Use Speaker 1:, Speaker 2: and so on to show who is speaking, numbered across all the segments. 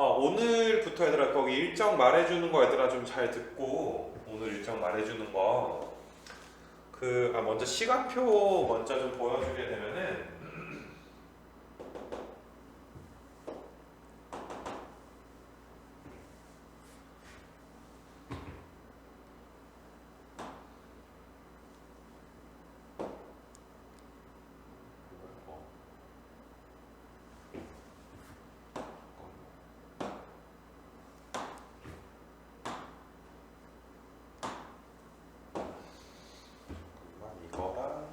Speaker 1: 오늘부터 얘들아 거기 일정 말해주는 거 얘들아 좀 잘 듣고 오늘 일정 말해주는 거 먼저 시간표 먼저 좀 보여주게 되면은 이거랑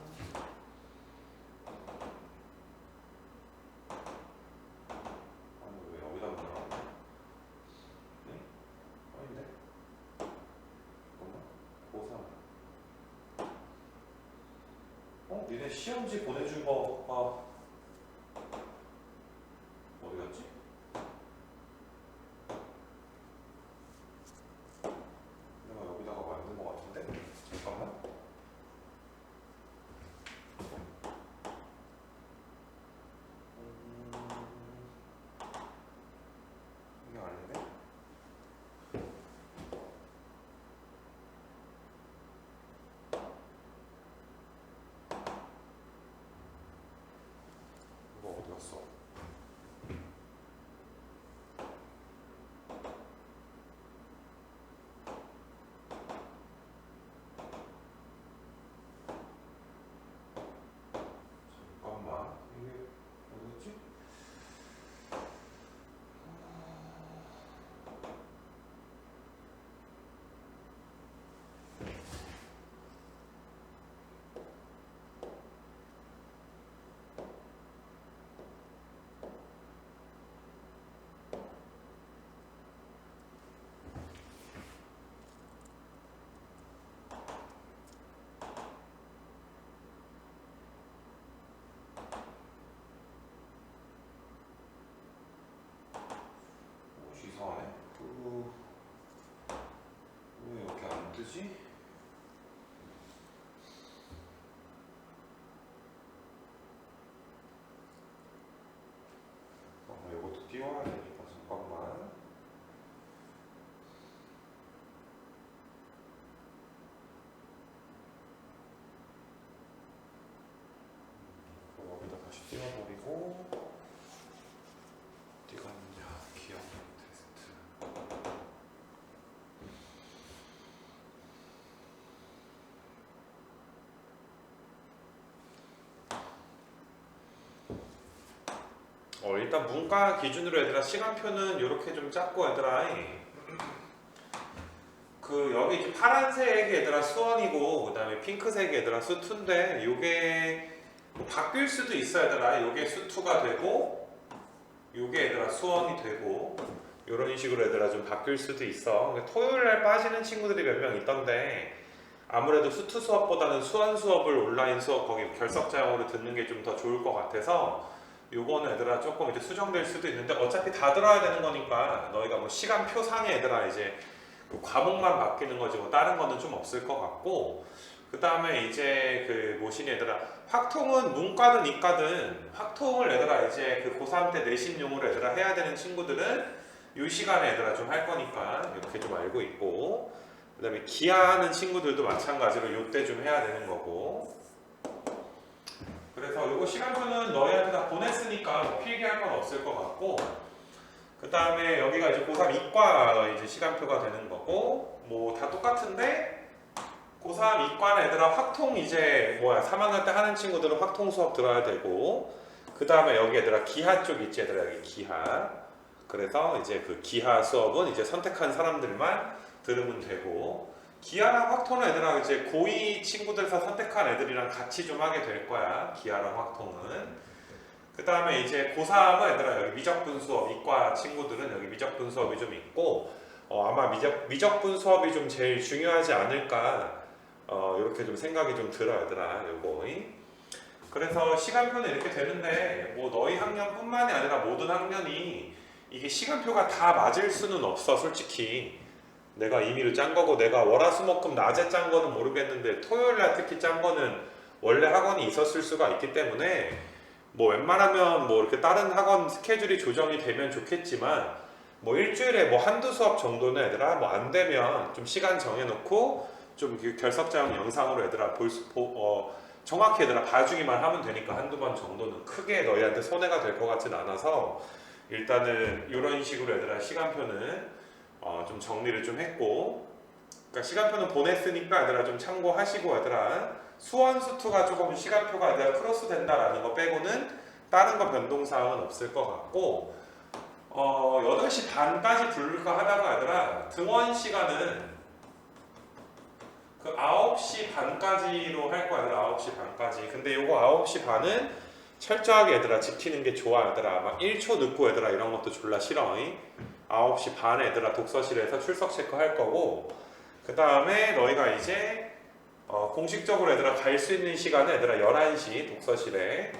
Speaker 1: 왜 여기다 넣어놨네? 네? 아닌데? 잠깐만 고3 니네 시험지 보내준 거 어디 갔지? 내가 여기다가 만든 거 같은데? 잠깐만 이게 아닌데? 이거 어디 갔어? 잠깐만 이게 어디였지? 이상하네. 왜 이렇게 안 뜨지? 이것도 띄워야 되니까 잠깐만. 여기다 다시 띄워버리고 어디 갔냐? 기억 테스트. 일단 문과 기준으로 얘들아 시간표는 이렇게 좀 짰고 얘들아 여기 이제 파란색 얘들아 수원이고 그 다음에 핑크색 얘들아 수투인데 요게 뭐 바뀔 수도 있어 얘들아. 요게 수투가 되고 요게 얘들아 수원이 되고 요런 식으로 얘들아 좀 바뀔 수도 있어. 토요일날 빠지는 친구들이 몇 명 있던데 아무래도 수투 수업보다는 수원 수업을 온라인 수업 거기 결석자용으로 듣는 게 좀 더 좋을 것 같아서 요거는 얘들아 조금 이제 수정될 수도 있는데 어차피 다 들어야 되는 거니까 너희가 뭐 시간표상에 얘들아 이제 그 과목만 바뀌는 거지 뭐 다른 거는 좀 없을 것 같고 그 다음에 이제 뭐시니 얘들아 확통은 문과든 이과든 확통을 얘들아 이제 고3 때 내신용으로 얘들아 해야 되는 친구들은 이 시간에 얘들아 좀 할 거니까 이렇게 좀 알고 있고 그 다음에 기하하는 친구들도 마찬가지로 요때 좀 해야 되는 거고 그래서 요거 시간표는 너희한테 다 보냈으니까 뭐 필기할 건 없을 것 같고 그 다음에 여기가 이제 고3 이과 이제 시간표가 되는 거고 뭐 다 똑같은데 고3 이과는 얘들아 확통 이제 3학년 때 하는 친구들은 확통 수업 들어야 되고 그 다음에 여기 얘들아 기하 쪽 있지 얘들아 여기 기하 그래서 이제 기하 수업은 이제 선택한 사람들만 들으면 되고 기하랑 확통은 얘들아 이제 고2 친구들에서 선택한 애들이랑 같이 좀 하게 될 거야. 기하랑 확통은. 그 다음에 이제 고3은 얘들아 여기 미적분 수업 이과 친구들은 여기 미적분 수업이 좀 있고 아마 미적분 수업이 좀 제일 중요하지 않을까 이렇게 좀 생각이 좀 들어 얘들아 요거. 그래서 시간표는 이렇게 되는데 뭐 너희 학년뿐만이 아니라 모든 학년이 이게 시간표가 다 맞을 수는 없어 솔직히. 내가 임의로 짠 거고 내가 월화수목금 낮에 짠 거는 모르겠는데 토요일날 특히 짠 거는 원래 학원이 있었을 수가 있기 때문에 뭐 웬만하면 뭐 이렇게 다른 학원 스케줄이 조정이 되면 좋겠지만 뭐 일주일에 뭐 한두 수업 정도는 얘들아 뭐 안 되면 좀 시간 정해놓고 좀 결석자용 영상으로 얘들아 정확히 얘들아 봐주기만 하면 되니까 한두 번 정도는 크게 너희한테 손해가 될 것 같진 않아서 일단은 이런 식으로 얘들아 시간표는 좀 정리를 좀 했고, 그러니까 시간표는 보냈으니까 얘들아 좀 참고하시고 얘들아 수원 수투가 조금 시간표가 얘들아 크로스 된다라는 거 빼고는 다른 거 변동사항은 없을 것 같고, 8시 반까지 부를까 하다가 얘들아 등원 시간은 그 9시 반까지로 할 거야 얘들아. 9시 반까지. 근데 요거 9시 반은 철저하게 얘들아 지키는 게 좋아 얘들아. 막 1초 늦고 얘들아 이런 것도 졸라 싫어. 9시 반에 얘들아 독서실에서 출석 체크 할 거고, 그 다음에 너희가 이제 공식적으로 얘들아 갈 수 있는 시간은 얘들아 11시 독서실에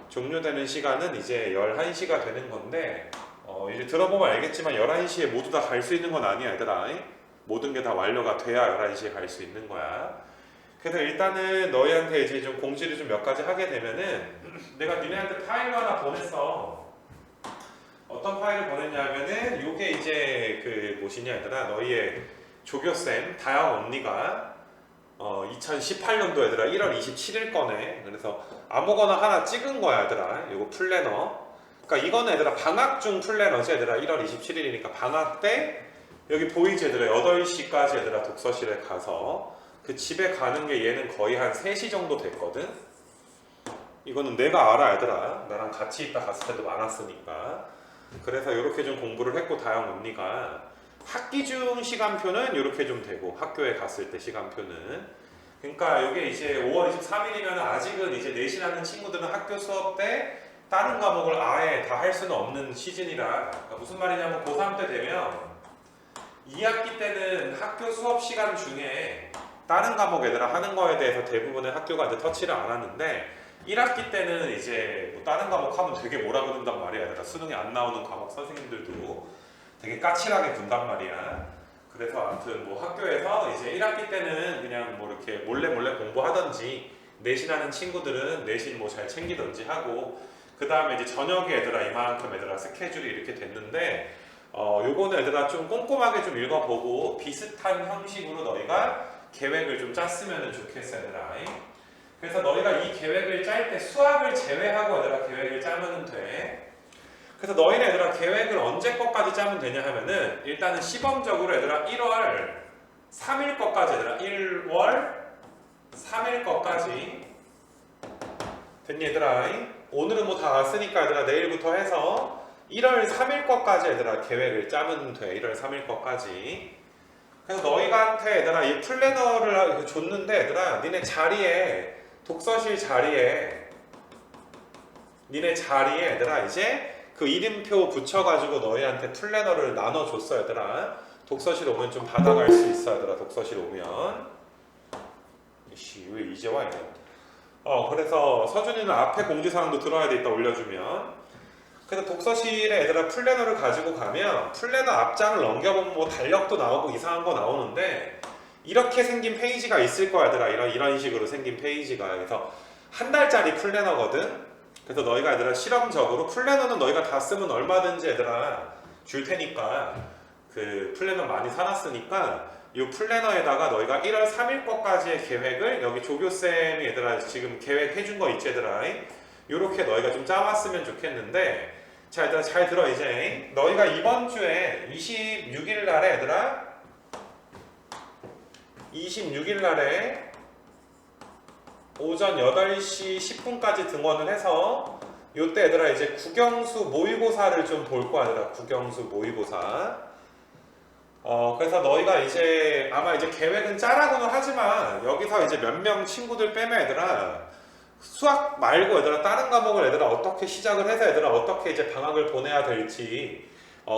Speaker 1: 종료되는 시간은 이제 11시가 되는 건데, 이제 들어보면 알겠지만 11시에 모두 다 갈 수 있는 건 아니야 얘들아. 모든 게 다 완료가 돼야 11시에 갈 수 있는 거야. 그래서 일단은 너희한테 이제 좀 공지를 좀 몇 가지 하게 되면은 내가 니네한테 파일을 하나 보냈어. 어떤 파일을 보냈냐면은 요게 이제 그 무엇이냐 얘들아, 너희의 조교쌤 다영 언니가 2018년도 얘들아 1월 27일 거네. 그래서 아무거나 하나 찍은 거야 얘들아. 요거 플래너. 그러니까 이거는 얘들아 방학 중 플래너지 얘들아. 1월 27일이니까 방학 때 여기 보이지 얘들아 8시까지 얘들아 독서실에 가서 그 집에 가는 게 얘는 거의 한 3시 정도 됐거든. 이거는 내가 알아 얘들아. 나랑 같이 있다 갔을 때도 많았으니까. 그래서 이렇게 좀 공부를 했고, 다영 언니가 학기 중 시간표는 이렇게 좀 되고 학교에 갔을 때 시간표는, 그러니까 이게 이제 5월 23일이면 아직은 이제 내신하는 친구들은 학교 수업 때 다른 과목을 아예 다 할 수는 없는 시즌이라. 그러니까 무슨 말이냐면 고3 때 되면 2학기 때는 학교 수업 시간 중에 다른 과목 애들아 하는 거에 대해서 대부분의 학교가 이제 터치를 안 하는데, 1학기 때는 이제 뭐 다른 과목 하면 되게 뭐라 그런단 말이야. 얘들아 수능에 안 나오는 과목 선생님들도 되게 까칠하게 군단 말이야. 그래서 아무튼 뭐 학교에서 이제 1학기 때는 그냥 뭐 이렇게 몰래 공부하던지, 내신하는 친구들은 내신 뭐 잘 챙기던지 하고, 그 다음에 이제 저녁에 얘들아 이만큼 얘들아 스케줄이 이렇게 됐는데, 요거는 얘들아 좀 꼼꼼하게 좀 읽어보고 비슷한 형식으로 너희가 계획을 좀 짰으면 좋겠어 얘들아. 그래서 너희가 이 계획을 짤 때 수학을 제외하고 얘들아 계획을 짜면 돼. 그래서 너희는 얘들아 계획을 언제 거까지 짜면 되냐 하면은, 일단은 시범적으로 얘들아 1월 3일 거까지 얘들아 1월 3일 거까지 됐니 얘들아? 오늘은 뭐 다 왔으니까 얘들아 내일부터 해서 1월 3일 거까지 얘들아 계획을 짜면 돼. 1월 3일 거까지. 그래서 너희한테 얘들아 이 플래너를 줬는데 얘들아 니네 자리에, 독서실 자리에, 니네 자리에 얘들아 이제 그 이름표 붙여가지고 너희한테 플래너를 나눠줬어 얘들아. 독서실 오면 좀 받아갈 수 있어 얘들아. 독서실 오면. 이씨 왜 이제 와 이거. 그래서 서준이는 앞에 공지사항도 들어야 돼. 있다 올려주면. 그래서 독서실에 얘들아 플래너를 가지고 가면 플래너 앞장을 넘겨보면 뭐 달력도 나오고 이상한 거 나오는데, 이렇게 생긴 페이지가 있을 거야 얘들아. 이런 식으로 생긴 페이지가. 그래서 한 달짜리 플래너거든. 그래서 너희가 얘들아 실험적으로 플래너는 너희가 다 쓰면 얼마든지 얘들아 줄 테니까, 그 플래너 많이 사놨으니까 이 플래너에다가 너희가 1월 3일 거까지의 계획을, 여기 조교쌤이 얘들아 지금 계획해 준 거 있지 얘들아. 요렇게 너희가 좀 짜왔으면 좋겠는데, 자 얘들아 잘 들어. 이제 너희가 이번 주에 26일 날에 얘들아 26일 날에 오전 8시 10분까지 등원을 해서 요때 얘들아 이제 국영수 모의고사를 좀 볼 거야 얘들아. 국영수 모의고사. 그래서 너희가 이제 아마 이제 계획은 짜라고는 하지만 여기서 이제 몇 명 친구들 빼면 얘들아 수학 말고 얘들아 다른 과목을 얘들아 어떻게 시작을 해서 얘들아 어떻게 이제 방학을 보내야 될지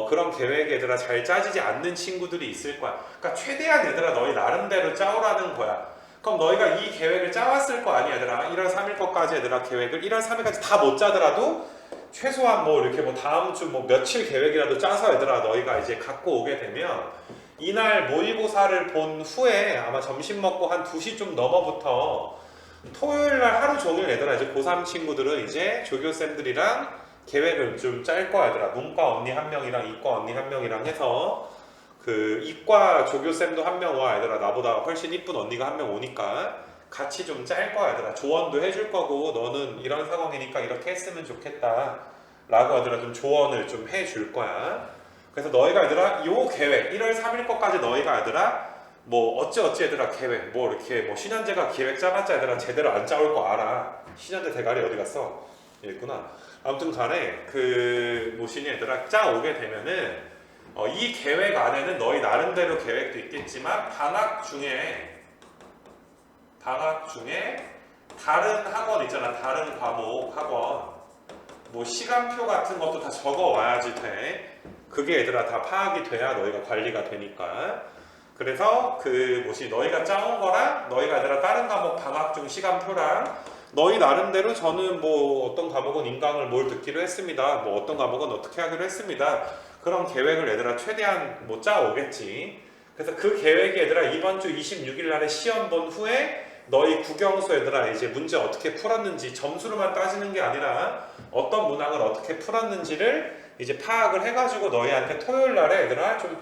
Speaker 1: 그런 계획이 얘들아 잘 짜지지 않는 친구들이 있을 거야. 그러니까 최대한 얘들아 너희 나름대로 짜오라는 거야. 그럼 너희가 이 계획을 짜왔을 거 아니야 얘들아. 1월 3일 거까지 얘들아 계획을 1월 3일까지 다 못 짜더라도 최소한 뭐 이렇게 뭐 다음 주 뭐 며칠 계획이라도 짜서 얘들아 너희가 이제 갖고 오게 되면, 이날 모의고사를 본 후에 아마 점심 먹고 한 2시 좀 넘어부터 토요일 날 하루 종일 얘들아 이제 고3 친구들은 이제 조교쌤들이랑 계획을 좀 짤 거야 얘들아. 문과 언니 한 명이랑 이과 언니 한 명이랑 해서 그 이과 조교쌤도 한 명 와 얘들아. 나보다 훨씬 이쁜 언니가 한 명 오니까 같이 좀 짤 거야 얘들아. 조언도 해줄 거고 너는 이런 상황이니까 이렇게 했으면 좋겠다 라고 얘들아 좀 조언을 좀 해줄 거야. 그래서 너희가 얘들아 요 계획 1월 3일 거까지 너희가 얘들아 뭐 어찌 얘들아 계획 뭐 이렇게 뭐 신현재가 계획 짜봤자 얘들아 제대로 안 짜올 거 알아. 신현재 대가리 어디 갔어? 여기 있구나. 아무튼 간에 그 뭐시니 얘들아 짜오게 되면은 이 계획 안에는 너희 나름대로 계획도 있겠지만 방학 중에 다른 학원 있잖아. 다른 과목 학원 뭐 시간표 같은 것도 다 적어 와야지 돼. 그게 얘들아 다 파악이 돼야 너희가 관리가 되니까. 그래서 그 뭐지 너희가 짜온 거랑 너희가 얘들아 다른 과목 방학 중 시간표랑 너희 나름대로 저는 뭐 어떤 과목은 인강을 뭘 듣기로 했습니다. 뭐 어떤 과목은 어떻게 하기로 했습니다. 그런 계획을 얘들아 최대한 뭐 짜오겠지. 그래서 그 계획이 얘들아 이번 주 26일 날에 시험 본 후에 너희 국영수 얘들아 이제 문제 어떻게 풀었는지 점수로만 따지는 게 아니라 어떤 문항을 어떻게 풀었는지를 이제 파악을 해가지고 너희한테 토요일 날에 얘들아 좀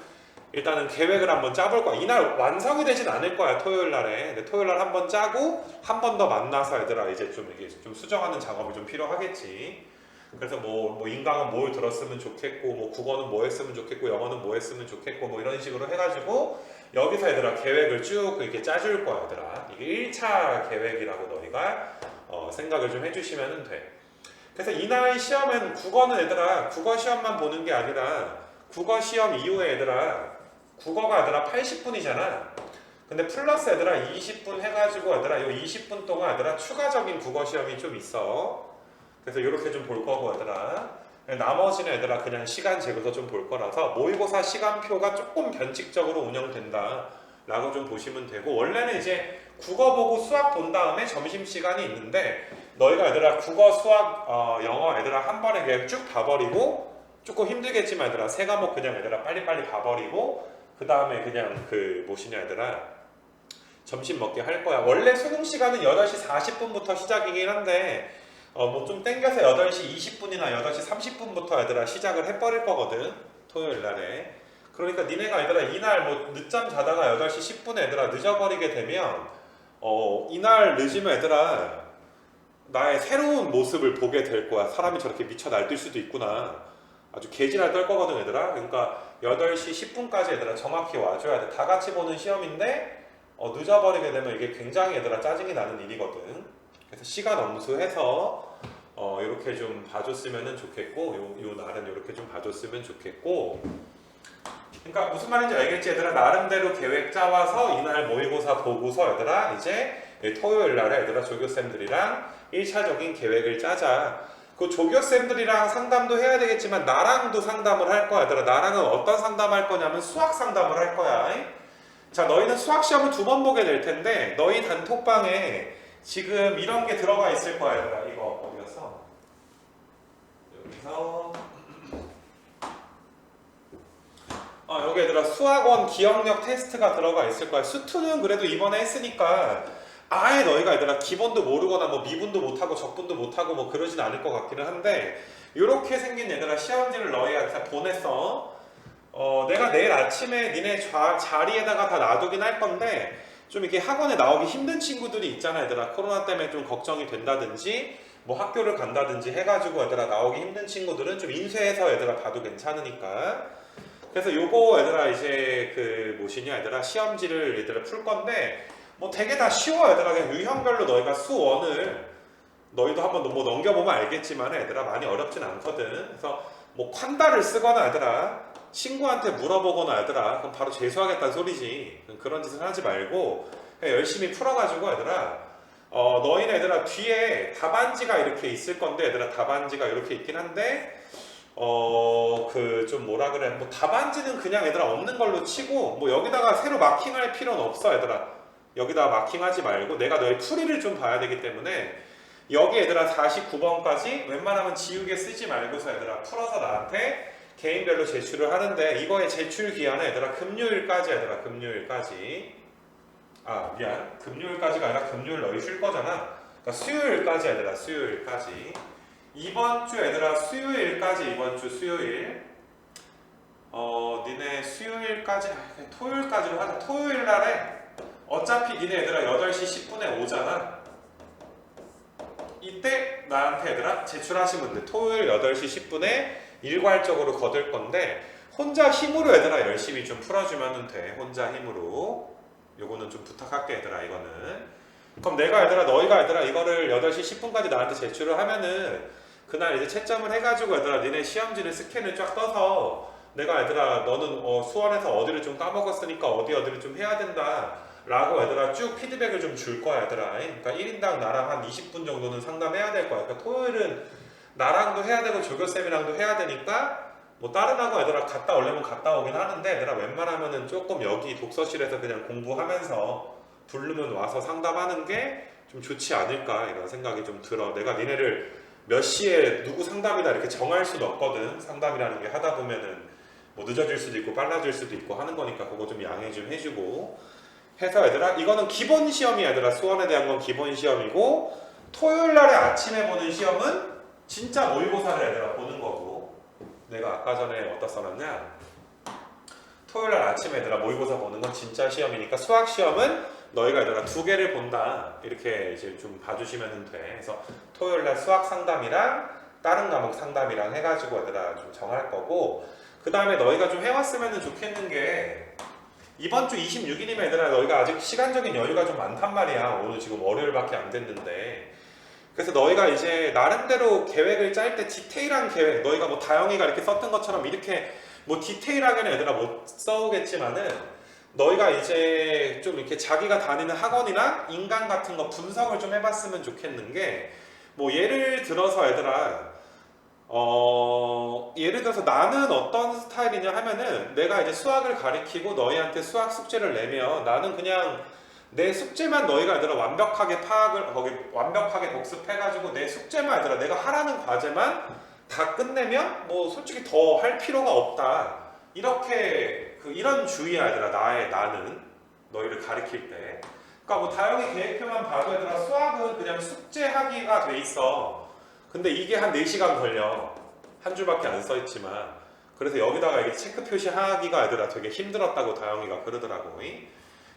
Speaker 1: 일단은 계획을 한번 짜볼 거야. 이날 완성이 되진 않을 거야 토요일 날에. 근데 토요일 날 한번 짜고 한 번 더 만나서 얘들아 이제 좀 이게 좀 수정하는 작업이 좀 필요하겠지. 그래서 뭐 인강은 뭘 들었으면 좋겠고 뭐 국어는 뭐 했으면 좋겠고 영어는 뭐 했으면 좋겠고 뭐 이런 식으로 해가지고 여기서 얘들아 계획을 쭉 이렇게 짜줄 거야 얘들아. 이게 1차 계획이라고 너희가 생각을 좀 해주시면 돼. 그래서 이날 시험은 국어는 얘들아 국어 시험만 보는 게 아니라 국어 시험 이후에 얘들아 국어가 얘들아 80분이잖아. 근데 플러스 얘들아 20분 해가지고 얘들아 이 20분 동안 얘들아 추가적인 국어 시험이 좀 있어. 그래서 이렇게 좀 볼 거고 얘들아 나머지는 얘들아 그냥 시간 재고서 좀 볼 거라서 모의고사 시간표가 조금 변칙적으로 운영된다 라고 좀 보시면 되고, 원래는 이제 국어 보고 수학 본 다음에 점심시간이 있는데 너희가 얘들아 국어 수학 영어 얘들아 한 번에 그냥 쭉 봐버리고 조금 힘들겠지만 얘들아 세 과목 그냥 얘들아 빨리빨리 봐버리고 그 다음에 그냥 그 뭐시냐 얘들아 점심 먹게 할 거야. 원래 수능 시간은 8시 40분부터 시작이긴 한데 뭐 좀 땡겨서 8시 20분이나 8시 30분부터 얘들아 시작을 해버릴 거거든 토요일 날에. 그러니까 니네가 얘들아 이날 뭐 늦잠 자다가 8시 10분에 얘들아 늦어버리게 되면 이날 늦으면 얘들아 나의 새로운 모습을 보게 될 거야. 사람이 저렇게 미쳐 날뛸 수도 있구나. 아주 개지랄 떨 거거든 얘들아. 그러니까 8시 10분까지 얘들아 정확히 와줘야 돼. 다 같이 보는 시험인데 늦어버리게 되면 이게 굉장히 얘들아 짜증이 나는 일이거든. 그래서 시간 엄수해서 이렇게 좀 봐줬으면 좋겠고 요 날은 이렇게 좀 봐줬으면 좋겠고. 그러니까 무슨 말인지 알겠지 얘들아. 나름대로 계획 짜와서 이날 모의고사 보고서 얘들아 이제 토요일 날에 얘들아 조교쌤들이랑 1차적인 계획을 짜자. 그 조교쌤들이랑 상담도 해야 되겠지만 나랑도 상담을 할 거야 얘들아. 나랑은 어떤 상담할 거냐면 수학 상담을 할 거야. 자, 너희는 수학 시험을 2번 보게 될 텐데 너희 단톡방에 지금 이런 게 들어가 있을 거야 얘들아. 이거 어디 갔어? 여기서 여기 얘들아 수학원 기억력 테스트가 들어가 있을 거야. 수투는 그래도 이번에 했으니까 아예 너희가 얘들아 기본도 모르거나 뭐 미분도 못하고 적분도 못하고 뭐 그러진 않을 것 같기는 한데, 이렇게 생긴 얘들아 시험지를 너희한테 보냈어. 내가 내일 아침에 니네 자리에다가 다 놔두긴 할 건데 좀 이렇게 학원에 나오기 힘든 친구들이 있잖아 얘들아. 코로나 때문에 좀 걱정이 된다든지 뭐 학교를 간다든지 해가지고 얘들아 나오기 힘든 친구들은 좀 인쇄해서 얘들아 봐도 괜찮으니까. 그래서 요거 얘들아 이제 그 뭐시냐 얘들아 시험지를 얘들아 풀 건데 뭐 되게 다 쉬워 얘들아. 그냥 유형별로 너희가 수원을 너희도 한번 뭐 넘겨보면 알겠지만 얘들아 많이 어렵진 않거든. 그래서 뭐 콴다를 쓰거나 얘들아 친구한테 물어보거나 얘들아 그럼 바로 재수하겠다는 소리지. 그런 짓을 하지 말고 그냥 열심히 풀어가지고 얘들아 너희는 얘들아 뒤에 답안지가 이렇게 있을 건데 얘들아 답안지가 이렇게 있긴 한데 그 좀 뭐라 그래 뭐 답안지는 그냥 얘들아 없는 걸로 치고 뭐 여기다가 새로 마킹할 필요는 없어 얘들아. 여기다가 마킹하지 말고 내가 너희 풀이를 좀 봐야 되기 때문에 여기 얘들아 49번까지 웬만하면 지우개 쓰지 말고서 얘들아 풀어서 나한테 개인별로 제출을 하는데 이거의 제출 기한은 얘들아 금요일까지 얘들아. 금요일까지. 금요일까지가 아니라 금요일 너희 쉴 거잖아. 그러니까 수요일까지 얘들아. 수요일까지. 이번 주 얘들아 수요일까지 이번 주 수요일 니네 수요일까지 그냥 토요일까지로 하자. 토요일 날에 어차피 니네 얘들아 8시 10분에 오잖아. 이때 나한테 얘들아 제출하시면 돼. 토요일 8시 10분에 일괄적으로 거둘 건데 혼자 힘으로 얘들아 열심히 좀 풀어주면 돼. 혼자 힘으로. 요거는 좀 부탁할게 얘들아 이거는. 그럼 내가 얘들아 너희가 얘들아 이거를 8시 10분까지 나한테 제출을 하면은 그날 이제 채점을 해가지고 얘들아 니네 시험지를 스캔을 쫙 떠서 내가 얘들아 너는 수원에서 어디를 좀 까먹었으니까 어디를 좀 해야 된다 라고 얘들아 쭉 피드백을 좀 줄 거야 얘들아. 그러니까 1인당 나랑 한 20분 정도는 상담해야 될 거야. 그러니까 토요일은 나랑도 해야 되고 조교쌤이랑도 해야 되니까 뭐 다른 학원 얘들아 갔다 오려면 갔다 오긴 하는데 얘들아 웬만하면은 조금 여기 독서실에서 그냥 공부하면서 부르면 와서 상담하는 게 좀 좋지 않을까 이런 생각이 좀 들어. 내가 니네를 몇 시에 누구 상담이다 이렇게 정할 수도 없거든. 상담이라는 게 하다 보면은 뭐 늦어질 수도 있고 빨라질 수도 있고 하는 거니까 그거 좀 양해 좀 해주고 해서 얘들아 이거는 기본 시험이야 얘들아. 수원에 대한 건 기본 시험이고 토요일 날에 아침에 보는 시험은 진짜 모의고사를 얘들아 보는 거고 내가 아까 전에 어디다 써놨냐 토요일 날 아침에 얘들아 모의고사 보는 건 진짜 시험이니까 수학 시험은 너희가 얘들아 2개를 본다 이렇게 이제 좀 봐주시면 돼. 그래서 토요일 날 수학 상담이랑 다른 과목 상담이랑 해가지고 얘들아 좀 정할 거고 그 다음에 너희가 좀 해왔으면 좋겠는 게 이번 주 26일이면 얘들아 너희가 아직 시간적인 여유가 좀 많단 말이야. 오늘 지금 월요일밖에 안 됐는데 그래서 너희가 이제 나름대로 계획을 짤 때 디테일한 계획 너희가 뭐 다영이가 이렇게 썼던 것처럼 이렇게 뭐 디테일하게는 얘들아 못 써오겠지만은 너희가 이제 좀 이렇게 자기가 다니는 학원이나 인강 같은 거 분석을 좀 해봤으면 좋겠는 게 뭐 예를 들어서 얘들아 예를 들어서 나는 어떤 스타일이냐 하면은 내가 이제 수학을 가리키고 너희한테 수학 숙제를 내면 나는 그냥 내 숙제만 너희가 얘들아 완벽하게 완벽하게 복습해가지고 내 숙제만 얘들아 내가 하라는 과제만 다 끝내면 뭐 솔직히 더 할 필요가 없다. 이렇게 이런 주의야 얘들아 나는 너희를 가리킬 때. 그러니까 뭐 다영이 계획표만 봐도 얘들아 수학은 그냥 숙제하기가 돼 있어. 근데 이게 한 4시간 걸려. 한 줄밖에 안 써 있지만. 그래서 여기다가 이게 체크 표시하기가 얘들아 되게 힘들었다고 다영이가 그러더라고.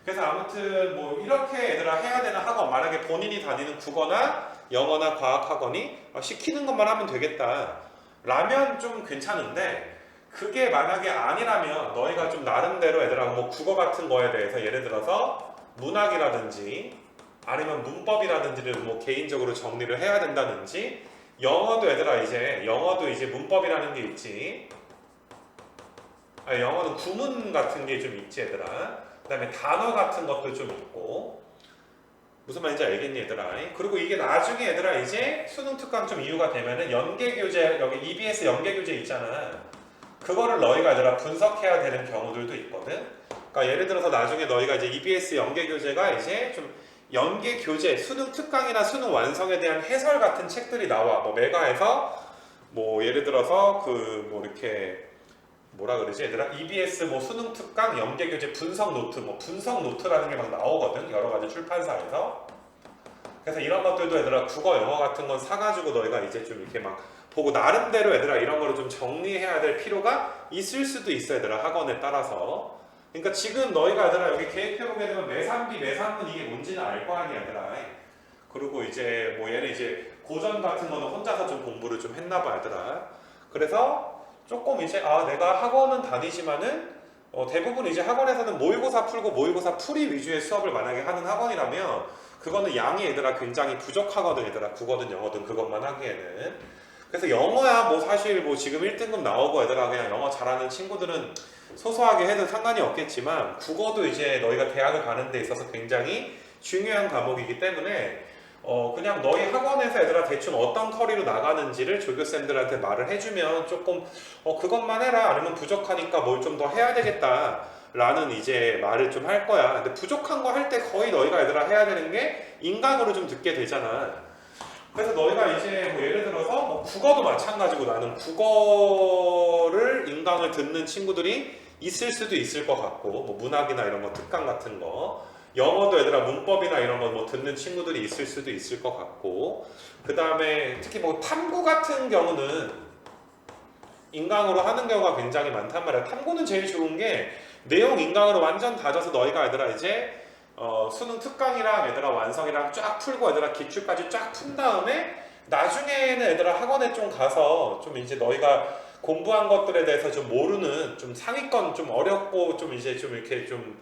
Speaker 1: 그래서 아무튼 뭐 이렇게 얘들아 해야 되는 학원 만약에 본인이 다니는 국어나 영어나 과학 학원이 시키는 것만 하면 되겠다 라면 좀 괜찮은데 그게 만약에 아니라면 너희가 좀 나름대로 얘들아 뭐 국어 같은 거에 대해서 예를 들어서 문학이라든지 아니면 문법이라든지를 뭐 개인적으로 정리를 해야 된다든지 영어도 얘들아 영어도 이제 문법이라는 게 있지. 영어는 구문 같은 게 좀 있지 얘들아. 그 다음에 단어 같은 것도 좀 있고 무슨 말인지 알겠니 얘들아. 그리고 이게 나중에 얘들아 이제 수능 특강 좀 이유가 되면은 연계교재 여기 EBS 연계교재 있잖아. 그거를 너희가 얘들아 분석해야 되는 경우들도 있거든. 그러니까 예를 들어서 나중에 너희가 이제 EBS 연계교재가 이제 좀 연계교재 수능 특강이나 수능 완성에 대한 해설 같은 책들이 나와. 뭐 메가에서 뭐 예를 들어서 뭐 이렇게 뭐라 그러지 얘들아? EBS 뭐 수능 특강 연계교재 분석 노트 뭐 분석 노트라는 게 막 나오거든 여러 가지 출판사에서. 그래서 이런 것들도 얘들아 국어 영어 같은 건 사가지고 너희가 이제 좀 이렇게 막 보고 나름대로 얘들아 이런 거를 좀 정리해야 될 필요가 있을 수도 있어 얘들아 학원에 따라서. 그러니까 지금 너희가 얘들아 여기 계획표 보게 되면 매산비 매산분 이게 뭔지는 알 거 아니야 얘들아. 그리고 이제 뭐 얘는 이제 고전 같은 거는 혼자서 좀 공부를 좀 했나 봐 얘들아. 그래서 조금 이제 내가 학원은 다니지만은 대부분 이제 학원에서는 모의고사 풀고 모의고사 풀이 위주의 수업을 만약에 하는 학원이라면 그거는 양이 얘들아 굉장히 부족하거든 얘들아. 국어든 영어든 그것만 하기에는. 그래서 영어야 뭐 사실 뭐 지금 1등급 나오고 얘들아 그냥 영어 잘하는 친구들은 소소하게 해도 상관이 없겠지만 국어도 이제 너희가 대학을 가는 데 있어서 굉장히 중요한 과목이기 때문에 그냥 너희 학원에서 얘들아 대충 어떤 커리로 나가는지를 조교쌤들한테 말을 해주면 조금 그것만 해라 아니면 부족하니까 뭘 좀 더 해야 되겠다 라는 이제 말을 좀 할 거야. 근데 부족한 거 할 때 거의 너희가 얘들아 해야 되는 게 인강으로 좀 듣게 되잖아. 그래서 너희가 이제 뭐 예를 들어서 뭐 국어도 마찬가지고 나는 국어를 인강을 듣는 친구들이 있을 수도 있을 것 같고 뭐 문학이나 이런 거 특강 같은 거 영어도 얘들아 문법이나 이런 거 뭐 듣는 친구들이 있을 수도 있을 것 같고, 그 다음에 특히 뭐 탐구 같은 경우는 인강으로 하는 경우가 굉장히 많단 말이야. 탐구는 제일 좋은 게 내용 인강으로 완전 다져서 너희가 얘들아 이제 수능 특강이랑 얘들아 완성이랑 쫙 풀고 얘들아 기출까지 쫙 푼 다음에 나중에는 얘들아 학원에 좀 가서 좀 이제 너희가 공부한 것들에 대해서 좀 모르는 좀 상위권 좀 어렵고 좀 이제 좀 이렇게 좀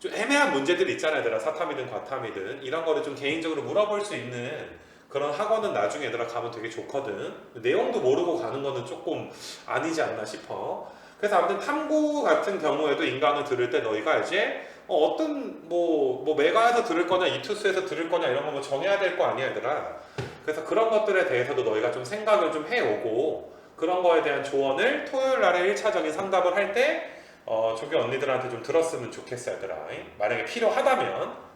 Speaker 1: 애매한 문제들이 있잖아 얘들아. 사탐이든 과탐이든 이런 거를 좀 개인적으로 물어볼 수 있는 그런 학원은 나중에 얘들아 가면 되게 좋거든. 내용도 모르고 가는 거는 조금 아니지 않나 싶어. 그래서 아무튼 탐구 같은 경우에도 인강을 들을 때 너희가 이제 어떤 뭐 메가에서 들을 거냐 이투스에서 들을 거냐 이런 거 뭐 정해야 될 거 아니야 얘들아. 그래서 그런 것들에 대해서도 너희가 좀 생각을 좀 해오고 그런 거에 대한 조언을 토요일 날에 1차적인 상담을 할 때 조교 언니들한테 좀 들었으면 좋겠어 얘들아. 만약에 필요하다면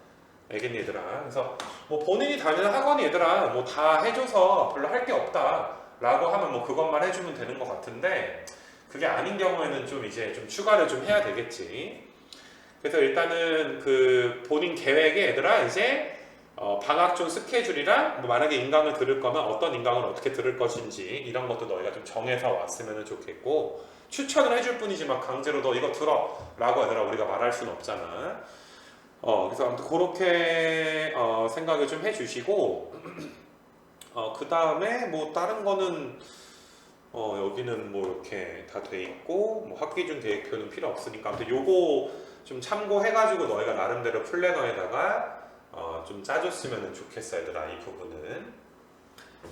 Speaker 1: 알겠니 얘들아. 그래서 뭐 본인이 다니는 학원이 얘들아 뭐 다 해줘서 별로 할 게 없다 라고 하면 뭐 그것만 해주면 되는 것 같은데, 그게 아닌 경우에는 좀 이제 좀 추가를 좀 해야 되겠지. 그래서 일단은 그 본인 계획에 얘들아 이제 방학 중 스케줄이랑 뭐 만약에 인강을 들을 거면 어떤 인강을 어떻게 들을 것인지 이런 것도 너희가 좀 정해서 왔으면 좋겠고, 추천을 해줄 뿐이지만 강제로 너 이거 들어 라고 얘들아 우리가 말할 수는 없잖아. 그래서 아무튼 그렇게 생각을 좀 해주시고 그 다음에 뭐 다른 거는 여기는 뭐 이렇게 다 돼 있고 뭐 학기 중 계획표는 필요 없으니까 아무튼 요거 좀 참고해가지고 너희가 나름대로 플래너에다가 좀 짜줬으면 좋겠어 얘들아 이 부분은.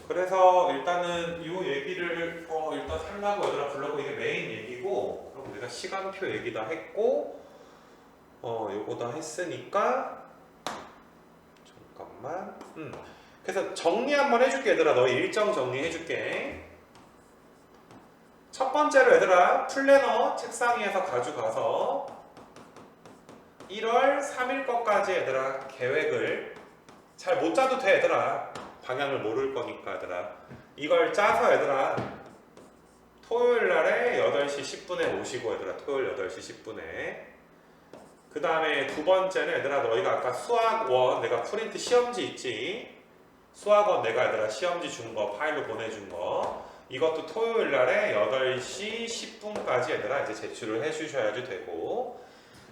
Speaker 1: 그래서 일단은 이 얘기를 일단 살라고 얘들아 불러고 이게 메인 얘기고, 그럼 내가 시간표 얘기 다 했고 요거 다 했으니까 잠깐만 그래서 정리 한번 해줄게 얘들아. 너희 일정 정리해줄게. 첫 번째로 얘들아 플래너 책상 위에서 가져가서 1월 3일 것까지 얘들아 계획을 잘 못 짜도 돼 얘들아. 방향을 모를 거니까 얘들아. 이걸 짜서 얘들아 토요일 날에 8시 10분에 오시고 얘들아 토요일 8시 10분에. 그 다음에 두 번째는 얘들아 너희가 아까 수학원 내가 프린트 시험지 있지? 수학원 내가 얘들아 시험지 준 거 파일로 보내준 거 이것도 토요일 날에 8시 10분까지 얘들아 이제 제출을 해 주셔야지 되고,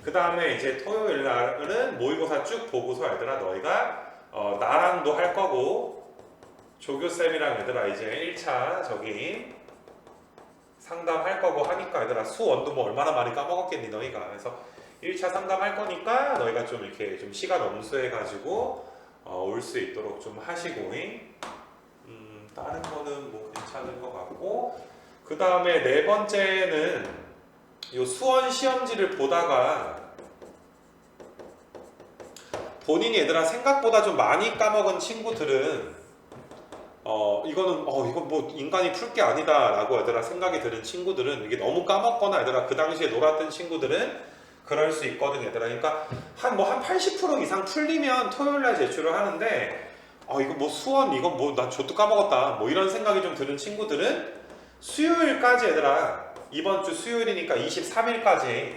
Speaker 1: 그 다음에 이제 토요일 날은 모의고사 쭉 보고서 얘들아 너희가 나랑도 할 거고 조교쌤이랑 얘들아 이제 1차 저기 상담할 거고 하니까 얘들아 수원도 뭐 얼마나 많이 까먹었겠니 너희가. 그래서 1차 상담할 거니까 너희가 좀 이렇게 좀 시간 엄수해 가지고 올 수 있도록 좀 하시고 다른 거는 뭐 괜찮은 것 같고, 그 다음에 네 번째는 요 수원 시험지를 보다가 본인이 얘들아 생각보다 좀 많이 까먹은 친구들은 이건 뭐 인간이 풀 게 아니다 라고 얘들아 생각이 드는 친구들은, 이게 너무 까먹거나 얘들아 그 당시에 놀았던 친구들은 그럴 수 있거든 얘들아. 그러니까 한 80% 이상 풀리면 토요일날 제출을 하는데 이거 뭐 수원 이건 뭐 난 저도 까먹었다 뭐 이런 생각이 좀 드는 친구들은 수요일까지 얘들아 이번 주 수요일이니까 23일까지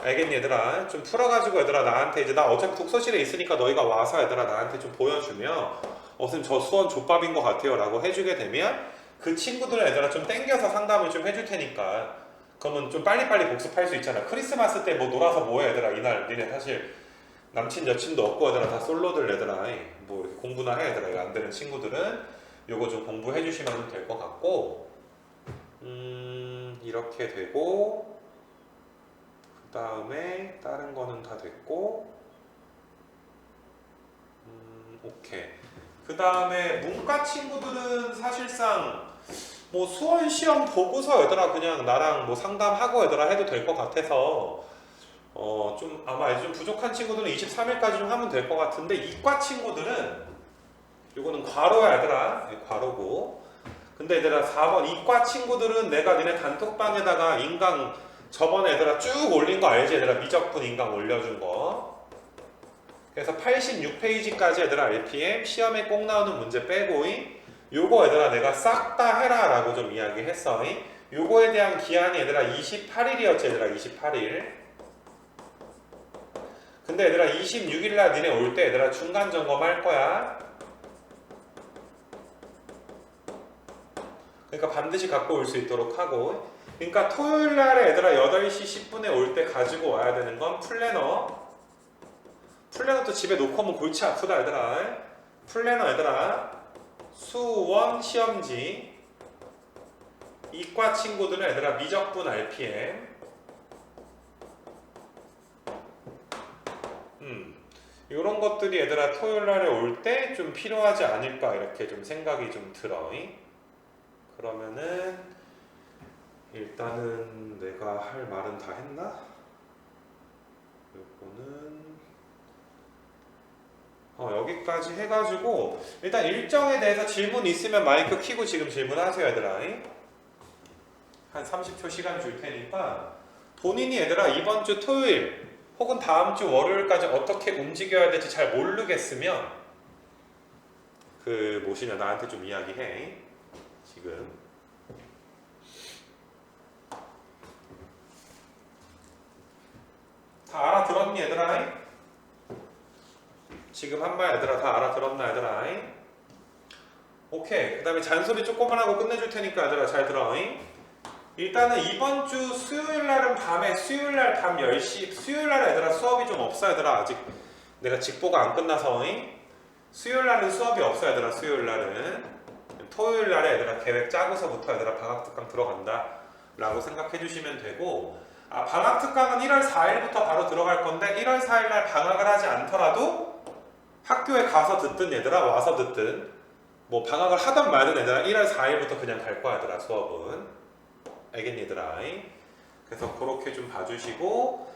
Speaker 1: 알겠니 얘들아 좀 풀어가지고 얘들아 나한테 이제 나 어차피 독서실에 있으니까 너희가 와서 얘들아 나한테 좀 보여주면 선생님 저 수원 족밥인 것 같아요 라고 해주게 되면 그 친구들 얘들아 좀 땡겨서 상담을 좀 해줄 테니까 그러면 좀 빨리빨리 복습할 수 있잖아. 크리스마스 때 뭐 놀아서 뭐해 얘들아 이날 니네 사실 남친 여친도 없고 얘들아 다 솔로들 얘들아 뭐 이렇게 공부나 해 얘들아. 이거 안 되는 친구들은 요거 좀 공부해 주시면 될 것 같고 이렇게 되고, 그 다음에 다른 거는 다 됐고 오케이. 그 다음에 문과 친구들은 사실상 뭐 수원 시험 보고서 얘들아 그냥 나랑 뭐 상담하고 얘들아 해도 될 것 같아서 좀 아마 좀 부족한 친구들은 23일까지 좀 하면 될 것 같은데, 이과 친구들은 이거는 괄호야 얘들아 괄호고. 근데 얘들아 4번 이과 친구들은 내가 니네 단톡방에다가 인강 저번에 얘들아 쭉 올린 거 알지 얘들아. 미적분 인강 올려준 거. 그래서 86페이지까지 얘들아 RPM 시험에 꼭 나오는 문제 빼고 요거 얘들아 내가 싹 다 해라 라고 좀 이야기했어. 요거에 대한 기한이 얘들아 28일이었지 얘들아 28일. 근데 얘들아 26일날 니네 올 때 얘들아 중간 점검할 거야. 그러니까 반드시 갖고 올 수 있도록 하고. 그러니까 토요일날에 얘들아 8시 10분에 올 때 가지고 와야 되는 건 플래너. 플래너도 집에 놓고 오면 골치 아프다 얘들아. 플래너 얘들아 수원 시험지. 이과 친구들은 얘들아 미적분 RPM. 이런 것들이 얘들아 토요일날에 올 때 좀 필요하지 않을까 이렇게 좀 생각이 좀 들어. 그러면은 일단은 내가 할 말은 다 했나? 요거는 여기까지 해가지고 일단 일정에 대해서 질문 있으면 마이크 켜고 지금 질문하세요 얘들아. 한 30초 시간 줄 테니까 본인이 얘들아 이번 주 토요일 혹은 다음 주 월요일까지 어떻게 움직여야 될지 잘 모르겠으면 그 뭐시냐 나한테 좀 이야기해. 지금 다 알아들었니 얘들아? 지금 한 말 얘들아 다 알아들었나 얘들아? 오케이. 그 다음에 잔소리 조금만 하고 끝내줄 테니까 얘들아 잘 들어. 일단은 이번 주 수요일날은 밤에 수요일날 밤 10시 수요일날 얘들아 수업이 좀 없어 얘들아. 아직 내가 직보가 안 끝나서 수요일날은 수업이 없어 얘들아. 수요일날은 토요일날에 얘들아 계획 짜고서부터 얘들아 방학특강 들어간다 라고 생각해 주시면 되고, 방학특강은 1월 4일부터 바로 들어갈 건데 1월 4일날 방학을 하지 않더라도 학교에 가서 듣든 얘들아 와서 듣든 뭐 방학을 하든 말든 얘들아 1월 4일부터 그냥 갈 거야 얘들아 수업은. 알겠니 얘들아? 그래서 그렇게 좀 봐주시고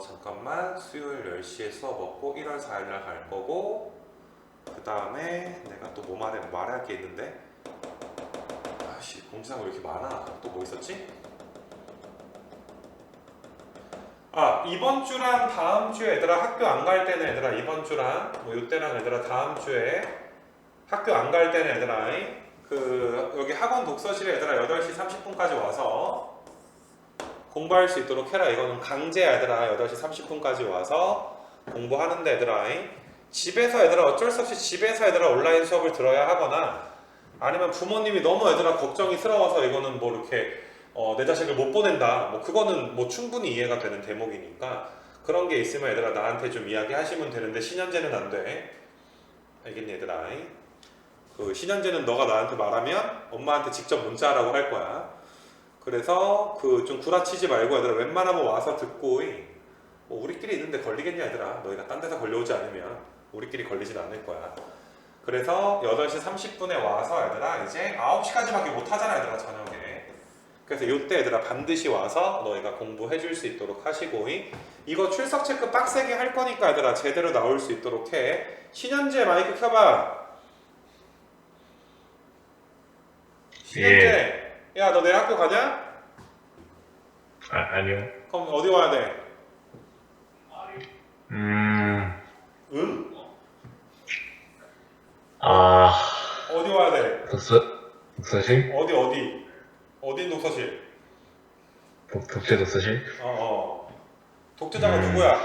Speaker 1: 잠깐만 수요일 10시에 수업 없고 1월 4일날 갈 거고, 그 다음에 내가 또 뭐 말할 게 있는데 아씨 공지사항 왜 이렇게 많아. 또 뭐 있었지? 이번 주랑 다음 주에 얘들아 학교 안 갈 때는 얘들아 이번 주랑 뭐 요때랑 얘들아 다음 주에 학교 안 갈 때는 얘들아 여기 학원 독서실에 얘들아 8시 30분까지 와서 공부할 수 있도록 해라. 이거는 강제야 얘들아. 8시 30분까지 와서 공부하는데 얘들아 집에서 얘들아 어쩔 수 없이 집에서 얘들아 온라인 수업을 들어야 하거나 아니면 부모님이 너무 얘들아 걱정이스러워서 이거는 뭐 이렇게 내 자식을 못 보낸다 뭐 그거는 뭐 충분히 이해가 되는 대목이니까 그런 게 있으면 얘들아 나한테 좀 이야기하시면 되는데 신현재는 안 돼. 알겠니 얘들아? 그 신현재는 너가 나한테 말하면 엄마한테 직접 문자하라고 할 거야. 그래서 그 좀 구라치지 말고 얘들아 웬만하면 와서 듣고 뭐 우리끼리 있는데 걸리겠냐 얘들아. 너희가 딴 데서 걸려오지 않으면 우리끼리 걸리진 않을 거야. 그래서 8시 30분에 와서 얘들아 이제 9시까지밖에 못 하잖아 얘들아 저녁에. 그래서 요때 얘들아 반드시 와서 너희가 공부해 줄 수 있도록 하시고 이거 출석 체크 빡세게 할 거니까 얘들아 제대로 나올 수 있도록 해. 신현재 마이크 켜봐. 신현재, 야, 너 내일 학교 가냐?
Speaker 2: 아니요.
Speaker 1: 그럼 어디 와야 돼?
Speaker 2: 음,
Speaker 1: 응?
Speaker 2: 아,
Speaker 1: 어디 와야 돼?
Speaker 2: 독서실?
Speaker 1: 어디 독서실?
Speaker 2: 독재 독서실?
Speaker 1: 독재자가 누구야?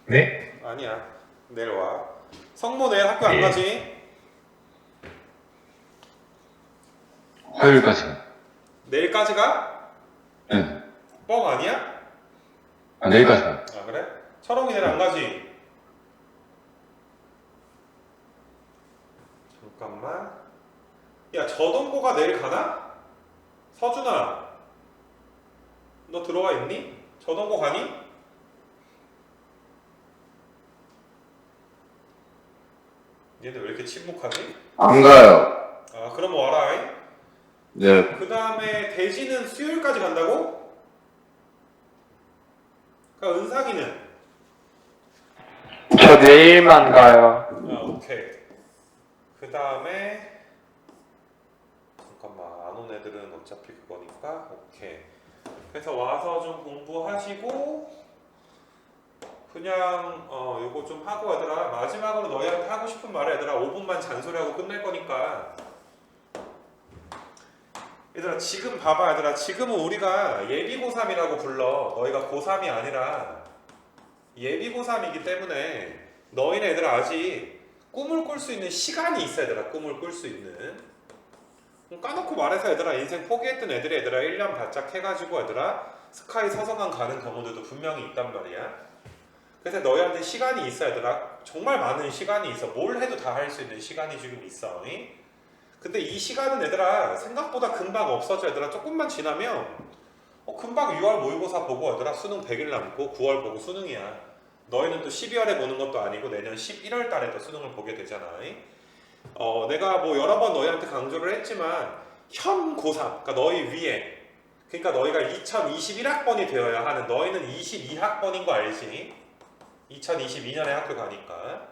Speaker 2: 네?
Speaker 1: 아니야. 내일 와. 성모 내일 학교 안
Speaker 2: 예.
Speaker 1: 가지?
Speaker 3: 화요일까지.
Speaker 1: 내일까지 가?
Speaker 3: 응.
Speaker 1: 뻥 아니야?
Speaker 3: 내일까지 가.
Speaker 1: 그래? 철옹이 내일 안 가지? 잠깐만. 야, 저동고가 내일 가나? 서준아, 너 들어와 있니? 저동고 가니? 얘네 왜 이렇게 침묵하지?
Speaker 3: 안 가요.
Speaker 1: 그럼 와라.
Speaker 3: 네.
Speaker 1: 그 다음에 대지는 수요일까지 간다고? 그러니까 은상이는?
Speaker 4: 저 내일만 가요.
Speaker 1: 오케이. 그 다음에 잠깐만 안 온 애들은 어차피 그거니까 오케이. 그래서 와서 좀 공부하시고 그냥 요거 좀 하고 얘들아 마지막으로 너희한테 하고 싶은 말 얘들아 5분만 잔소리하고 끝낼 거니까 얘들아 지금 봐봐 얘들아 지금은 우리가 예비 고3이라고 불러. 너희가 고3이 아니라 예비 고3이기 때문에 너희네 애들 아직 꿈을 꿀 수 있는 시간이 있어. 얘들아, 꿈을 꿀 수 있는. 까놓고 말해서 얘들아, 인생 포기했던 애들이 얘들아 1년 바짝 해가지고 얘들아 스카이 서성한 가는 경우들도 분명히 있단 말이야. 그래서 너희한테 시간이 있어. 얘들아, 정말 많은 시간이 있어. 뭘 해도 다 할 수 있는 시간이 지금 있어. 근데 이 시간은 얘들아 생각보다 금방 없어져. 얘들아, 조금만 지나면 금방 6월 모의고사 보고 얘들아 수능 100일 남고 9월 보고 수능이야. 너희는 또 12월에 보는 것도 아니고 내년 11월 달에 또 수능을 보게 되잖아. 내가 뭐 여러 번 너희한테 강조를 했지만 현 고3, 그러니까 너희 위에, 그러니까 너희가 2021학번이 되어야 하는, 너희는 22학번인 거 알지? 2022년에 학교 가니까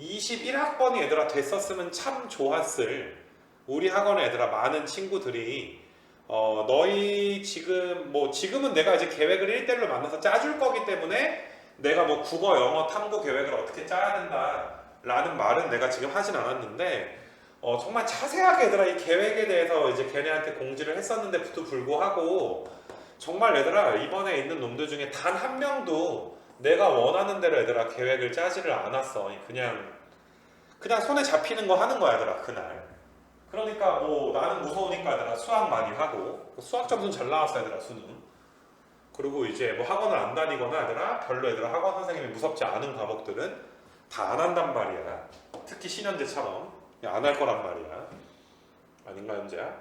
Speaker 1: 21학번이 얘들아 됐었으면 참 좋았을. 우리 학원에 얘들아 많은 친구들이 너희 지금은 내가 이제 계획을 1대1로 만나서 짜줄 거기 때문에 내가 뭐 국어, 영어, 탐구 계획을 어떻게 짜야 된다 라는 말은 내가 지금 하진 않았는데 정말 자세하게 얘들아 이 계획에 대해서 이제 걔네한테 공지를 했었는데부터 불구하고 정말 얘들아 이번에 있는 놈들 중에 단 한 명도 내가 원하는 대로 얘들아 계획을 짜지를 않았어. 그냥 손에 잡히는 거 하는 거야 얘들아 그날. 그러니까 뭐 나는 무서우니까 얘들아 수학 많이 하고, 수학 점수는 잘 나왔어 얘들아 수능. 그리고 이제 뭐 학원을 안 다니거나 얘들아 별로 얘들아 학원 선생님이 무섭지 않은 과목들은 다 안 한단 말이야. 특히 신현재처럼 안 할 거란 말이야. 아닌가 현재야?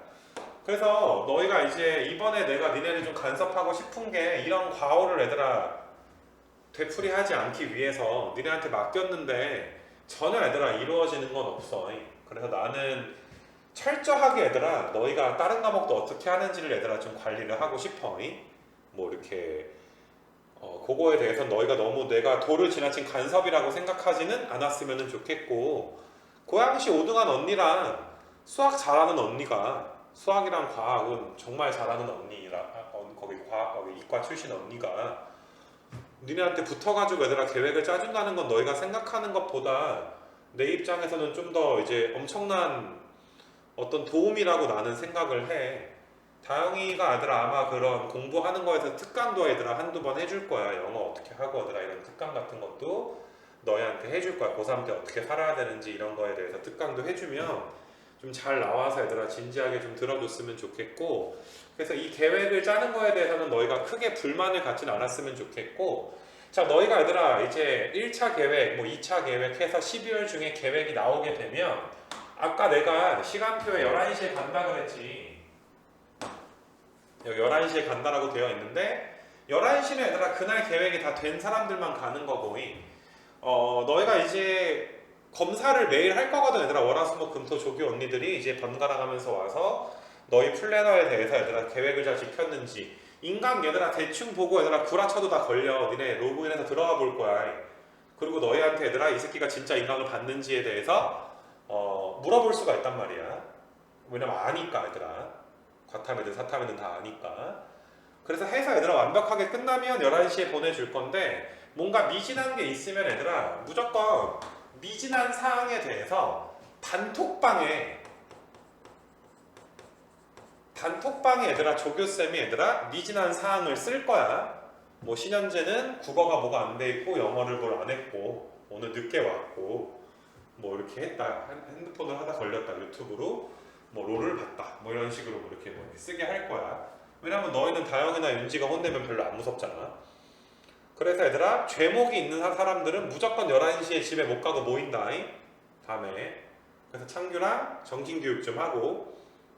Speaker 1: 그래서 너희가 이제 이번에 내가 니네를 좀 간섭하고 싶은 게 이런 과오를 얘들아 되풀이하지 않기 위해서 니네한테 맡겼는데 전혀 얘들아 이루어지는 건 없어. 그래서 나는 철저하게 얘들아 너희가 다른 과목도 어떻게 하는지를 얘들아 좀 관리를 하고 싶어. 뭐 이렇게 그거에 대해서 너희가 너무 내가 도를 지나친 간섭이라고 생각하지는 않았으면 좋겠고, 고양시 5등한 언니랑 수학 잘하는 언니가, 수학이랑 과학은 정말 잘하는 언니라 거기 이과 출신 언니가 니네한테 붙어가지고 얘들아 계획을 짜준다는 건 너희가 생각하는 것보다 내 입장에서는 좀 더 이제 엄청난 어떤 도움이라고 나는 생각을 해. 다영이가 얘들아 아마 그런 공부하는 거에서 특강도 얘들아 한두 번 해줄 거야. 영어 어떻게 하고 얘들아 이런 특강 같은 것도 너희한테 해줄 거야. 고3 때 어떻게 살아야 되는지 이런 거에 대해서 특강도 해주면 좀 잘 나와서 얘들아 진지하게 좀 들어줬으면 좋겠고, 그래서 이 계획을 짜는 거에 대해서는 너희가 크게 불만을 갖진 않았으면 좋겠고, 자 너희가 얘들아 이제 1차 계획, 뭐 2차 계획 해서 12월 중에 계획이 나오게 되면 아까 내가 시간표에 11시에 간다 그랬지. 여기 11시에 간다라고 되어 있는데 11시는 얘들아 그날 계획이 다 된 사람들만 가는 거고, 너희가 이제 검사를 매일 할 거거든. 얘들아 월화수목금토 조교 언니들이 이제 번갈아 가면서 와서 너희 플래너에 대해서 얘들아 계획을 잘 지켰는지, 인강 얘들아 대충 보고 얘들아 구라쳐도 다 걸려. 니네 로그인해서 들어가 볼 거야. 그리고 너희한테 얘들아 이 새끼가 진짜 인강을 받는지에 대해서 물어볼 수가 있단 말이야. 왜냐면 아니까 얘들아. 과탐이든 사탐이든 다 아니까. 그래서 해서 얘들아 완벽하게 끝나면 11시에 보내줄 건데, 뭔가 미진한 게 있으면 얘들아 무조건 미진한 사항에 대해서 단톡방에 얘들아 조교쌤이 얘들아 미진한 사항을 쓸 거야. 뭐 신현재는 국어가 뭐가 안 돼 있고 영어를 뭘 안 했고 오늘 늦게 왔고 뭐 이렇게 했다, 핸드폰을 하다 걸렸다, 유튜브로 뭐 롤을 봤다, 뭐 이런 식으로 뭐 이렇게 쓰게 할 거야. 왜냐면 너희는 다영이나 윤지가 혼내면 별로 안 무섭잖아. 그래서 얘들아 죄목이 있는 사람들은 무조건 11시에 집에 못 가고 모인다 밤에. 그래서 창규랑 정신교육 좀 하고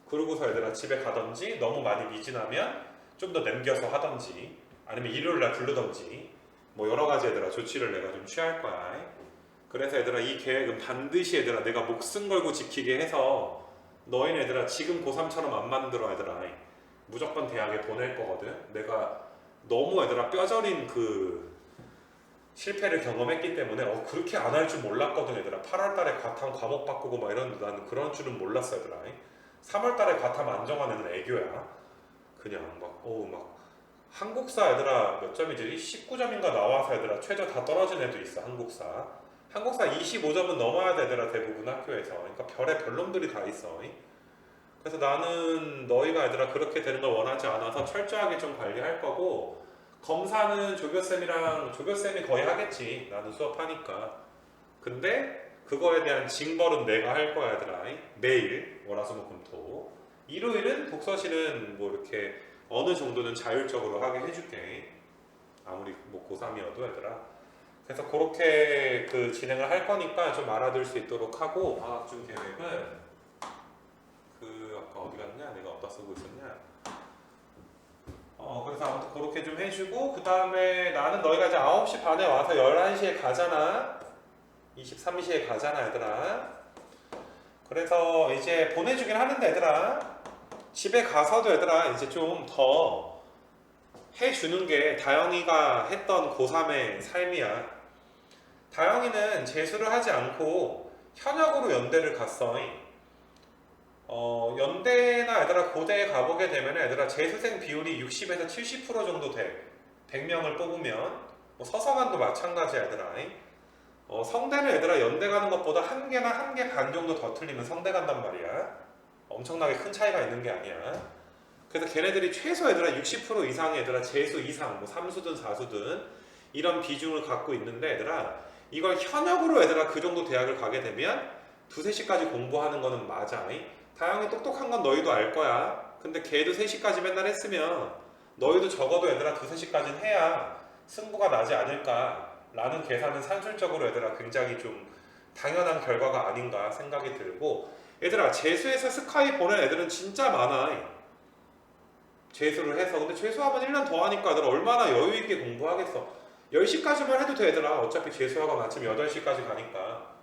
Speaker 1: 그러고서 얘들아 집에 가던지, 너무 많이 미진하면 좀 더 남겨서 하던지 아니면 일요일날 부르던지 뭐 여러가지 얘들아 조치를 내가 좀 취할 거야. 그래서 얘들아 이 계획은 반드시 얘들아 내가 목숨 걸고 지키게 해서 너희는 얘들아 지금 고3처럼 안 만들어. 얘들아 무조건 대학에 보낼 거거든. 내가 너무 얘들아 뼈저린 그 실패를 경험했기 때문에 그렇게 안 할 줄 몰랐거든. 얘들아 8월달에 과탐 과목 바꾸고 막 이런, 나는 그런 줄은 몰랐어. 얘들아 3월달에 과탐 안 정하는 애교야. 그냥 막 한국사 얘들아 몇 점이지? 19점인가 나와서 얘들아 최저 다 떨어진 애도 있어. 한국사 25점은 넘어야 되더라 대부분 학교에서. 그러니까 별의 별놈들이 다 있어. 그래서 나는 너희가 얘들아 그렇게 되는 걸 원하지 않아서 철저하게 좀 관리할 거고, 검사는 조교쌤이 거의 하겠지. 나는 수업하니까. 근데 그거에 대한 징벌은 내가 할 거야, 얘들아. 매일 월화수목금토. 일요일은 독서실은 뭐 이렇게 어느 정도는 자율적으로 하게 해줄게. 아무리 뭐 고3이어도 얘들아. 그래서 그렇게 그 진행을 할 거니까 좀 알아둘 수 있도록 하고, 방학중 계획은 아까 어디 갔냐? 내가 어디다 쓰고 있었냐? 그래서 아무튼 그렇게 좀 해주고, 그 다음에 나는 너희가 이제 9시 반에 와서 11시에 가잖아. 23시에 가잖아, 얘들아. 그래서 이제 보내주긴 하는데, 얘들아. 집에 가서도 얘들아, 이제 좀 더 해주는 게 다영이가 했던 고3의 삶이야. 다영이는 재수를 하지 않고 현역으로 연대를 갔어. 연대나 얘들아 고대에 가보게 되면 얘들아 재수생 비율이 60에서 70% 정도 돼. 100명을 뽑으면 뭐 서성한도 마찬가지야, 얘들아. 성대는 얘들아 연대 가는 것보다 한 개나 한 개 반 정도 더 틀리면 성대 간단 말이야. 엄청나게 큰 차이가 있는 게 아니야. 그래서 걔네들이 최소 얘들아 60% 이상의 얘들아 재수 이상, 뭐 3수든 4수든 이런 비중을 갖고 있는데 얘들아 이걸 현역으로 얘들아 그 정도 대학을 가게 되면 2, 3시까지 공부하는 거는 맞아. 다영이 똑똑한 건 너희도 알 거야. 근데 걔도 3시까지 맨날 했으면 너희도 적어도 얘들아 2, 3시까지는 해야 승부가 나지 않을까 라는 계산은 산술적으로 얘들아 굉장히 좀 당연한 결과가 아닌가 생각이 들고, 얘들아 재수에서 스카이 보낸 애들은 진짜 많아. 재수를 해서. 근데 재수하면 1년 더 하니까 얘들아 얼마나 여유있게 공부하겠어. 10시까지만 해도 돼 얘들아. 어차피 재수학원 아침 8시까지 가니까.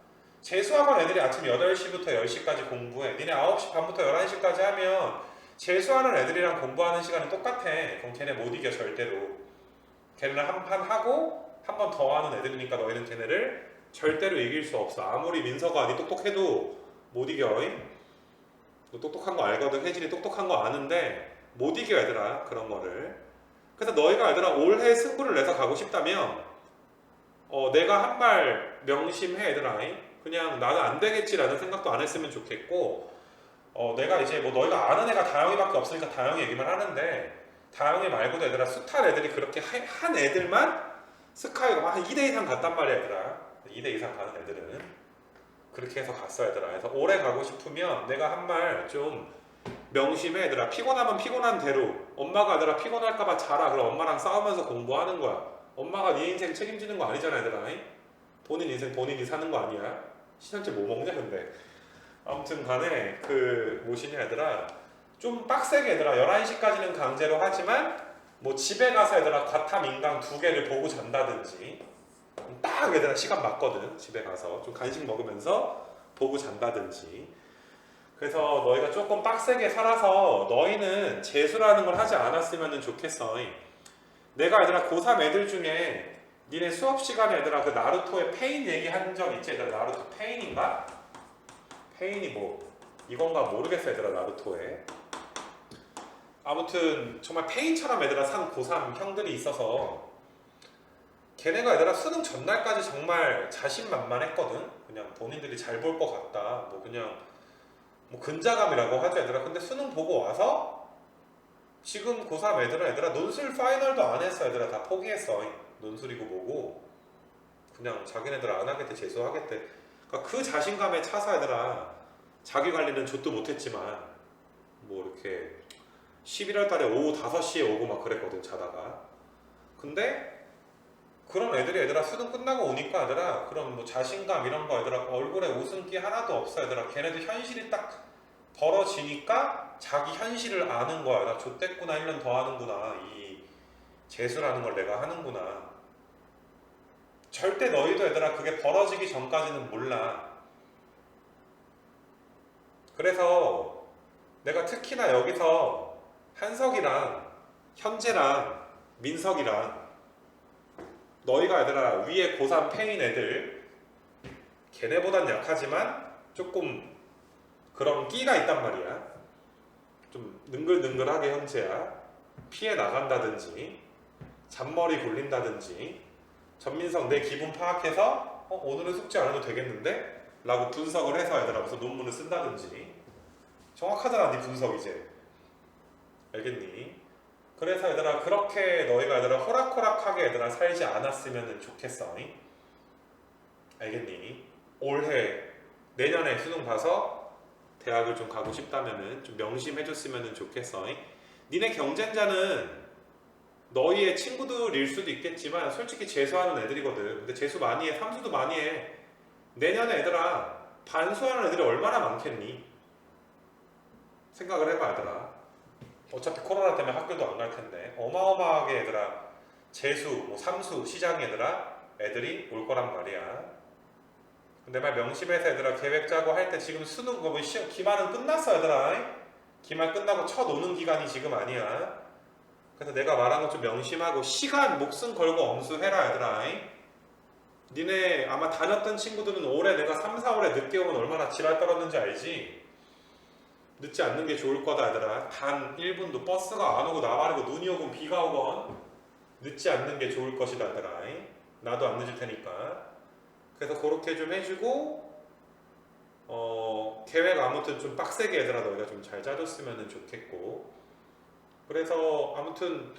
Speaker 1: 재수학원 애들이 아침 8시부터 10시까지 공부해. 니네 9시 반부터 11시까지 하면 재수하는 애들이랑 공부하는 시간이 똑같아. 그럼 걔네 못 이겨 절대로. 걔네는 한 판 하고 한 번 더 하는 애들이니까 너희는 걔네를 절대로 이길 수 없어. 아무리 민서가 니 똑똑해도 못 이겨. 너 똑똑한 거 알거든. 혜진이 똑똑한 거 아는데 못 이겨 얘들아 그런 거를. 그래서 너희가 얘들아 올해 승부를 내서 가고 싶다면 내가 한 말 명심해 얘들아. 그냥 나는 안 되겠지라는 생각도 안 했으면 좋겠고, 내가 이제 뭐 너희가 아는 애가 다영이밖에 없으니까 다영이 얘기만 하는데, 다영이 말고도 얘들아 숱한 애들이 그렇게 한 애들만 스카이가 한 2대 이상 갔단 말이야 얘들아. 2대 이상 가는 애들은 그렇게 해서 갔어 얘들아. 그래서 오래 가고 싶으면 내가 한 말 좀 명심해 얘들아. 피곤하면 피곤한 대로. 엄마가 얘들아 피곤할까봐 자라. 그럼 엄마랑 싸우면서 공부하는 거야. 엄마가 네 인생 책임지는 거 아니잖아 얘들아. 본인 인생 본인이 사는 거 아니야. 신현재 뭐 먹냐 근데. 아무튼 간에 뭐시냐 얘들아 좀 빡세게 얘들아 11시까지는 강제로 하지만 뭐 집에 가서 얘들아 과탐 인강 2개를 보고 잔다든지, 딱 얘들아 시간 맞거든. 집에 가서 좀 간식 먹으면서 보고 잔다든지. 그래서 너희가 조금 빡세게 살아서 너희는 재수라는 걸 하지 않았으면 좋겠어. 내가 얘들아 고3 애들 중에 니네 수업 시간에 얘들아 그 나루토의 페인 얘기한 적 있지? 얘들아 나루토 페인인가? 페인이 뭐 이건가 모르겠어 얘들아 나루토에. 아무튼 정말 페인처럼 얘들아 산 고3 형들이 있어서 걔네가 얘들아 수능 전날까지 정말 자신만만했거든. 그냥 본인들이 잘 볼 것 같다. 뭐 그냥 뭐 근자감이라고 하죠 얘들아. 근데 수능 보고 와서 지금 고3 얘들아 논술 파이널도 안 했어 얘들아. 다 포기했어. 논술이고 뭐고 그냥 자기네들 안 하겠대. 재수하겠대. 그러니까 그 자신감에 차서 얘들아 자기 관리는 좆도 못했지만 뭐 이렇게 11월 달에 오후 5시에 오고 막 그랬거든 자다가. 근데 그런 애들이 얘들아 수능 끝나고 오니까 얘들아 그런 뭐 자신감 이런 거 얘들아 얼굴에 웃음기 하나도 없어 얘들아. 걔네들 현실이 딱 벌어지니까 자기 현실을 아는 거야. 나 좆됐구나 1년 더 하는구나. 이 재수라는 걸 내가 하는구나. 절대 너희도 얘들아 그게 벌어지기 전까지는 몰라. 그래서 내가 특히나 여기서 한석이랑 현재랑 민석이랑 너희가 얘들아 위에 고3 페인 애들 걔네보단 약하지만 조금 그런 끼가 있단 말이야. 좀 능글능글하게 현재야. 피해 나간다든지 잔머리 굴린다든지. 전민석 내 기분 파악해서 오늘은 숙제 안 해도 되겠는데? 라고 분석을 해서 얘들아 무슨 논문을 쓴다든지. 정확하잖아 네 분석 이제. 알겠니? 그래서 얘들아 그렇게 너희가 얘들아 호락호락하게 얘들아 살지 않았으면 좋겠어. 잉? 알겠니? 올해 내년에 수능 봐서 대학을 좀 가고 싶다면은 좀 명심해줬으면 좋겠어. 잉? 니네 경쟁자는 너희의 친구들일 수도 있겠지만 솔직히 재수하는 애들이거든. 근데 재수 많이 해, 삼수도 많이 해. 내년에 얘들아 반수하는 애들이 얼마나 많겠니? 생각을 해봐 얘들아. 어차피 코로나 때문에 학교도 안 갈 텐데 어마어마하게 얘들아 재수, 뭐 삼수, 시장 얘들아 애들이 올 거란 말이야. 내 말 명심해서 얘들아 계획 짜고 할 때 지금 수능 뭐 시험 기말은 끝났어 얘들아. 기말 끝나고 첫 오는 기간이 지금 아니야. 그래서 내가 말한 거 좀 명심하고 시간 목숨 걸고 엄수해라 얘들아. 니네 아마 다녔던 친구들은 올해 내가 3, 4월에 늦게 오면 얼마나 지랄 떨었는지 알지? 늦지 않는 게 좋을 거다 얘들아. 단 1분도 버스가 안 오고 나발이고 눈이 오건 비가 오건 늦지 않는 게 좋을 것이다 얘들아. 나도 안 늦을 테니까. 그래서 그렇게 좀 해주고 계획 아무튼 좀 빡세게 얘들아 너희가 좀 잘 짜줬으면 좋겠고. 그래서 아무튼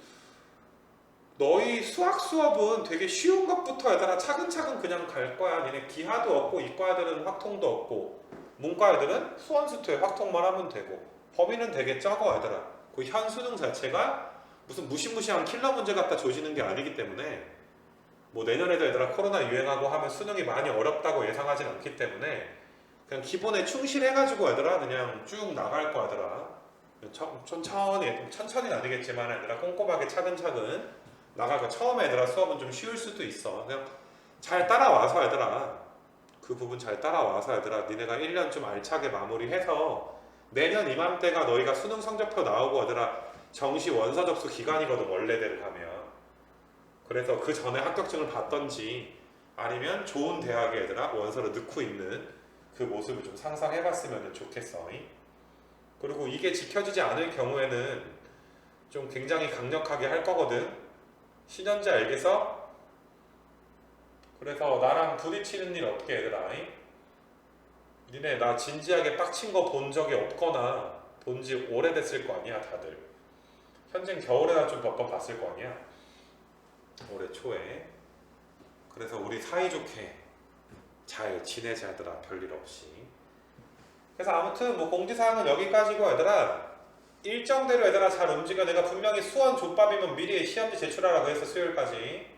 Speaker 1: 너희 수학 수업은 되게 쉬운 것부터 얘들아 차근차근 그냥 갈 거야. 니네 기하도 없고 이과 애들은 확통도 없고 문과 애들은 수원수투에 확통만 하면 되고 범위는 되게 적어 얘들아. 그 현 수능 자체가 무슨 무시무시한 킬러 문제 갖다 조지는 게 아니기 때문에 뭐 내년에도 얘들아 코로나 유행하고 하면 수능이 많이 어렵다고 예상하진 않기 때문에 그냥 기본에 충실해가지고 얘들아 그냥 쭉 나갈 거야 얘들아. 천천히는 아니겠지만 얘들아 꼼꼼하게 차근차근 나갈 거. 처음에 얘들아 수업은 좀 쉬울 수도 있어. 그냥 잘 따라와서 얘들아 그 부분 잘 따라와서 얘들아 니네가 1년 좀 알차게 마무리해서 내년 이맘때가 너희가 수능 성적표 나오고 얘들아 정시 원서 접수 기간이거든 원래대로 가면. 그래서 그 전에 합격증을 받던지 아니면 좋은 대학에 얘들아 원서를 넣고 있는 그 모습을 좀 상상해봤으면 좋겠어. 그리고 이게 지켜지지 않을 경우에는 좀 굉장히 강력하게 할 거거든. 신현재 알겠어? 그래서 나랑 부딪히는 일 없게 얘들아. 니네 나 진지하게 빡친 거 본 적이 없거나 본 지 오래됐을 거 아니야 다들. 현재 겨울에나 좀 몇 번 봤을 거 아니야 올해 초에. 그래서 우리 사이좋게 잘 지내자 얘들아 별일 없이. 그래서 아무튼 뭐 공지사항은 여기까지고 얘들아 일정대로 얘들아 잘 움직여. 내가 분명히 수원 족밥이면 미리 시험지 제출하라고 했어. 수요일까지.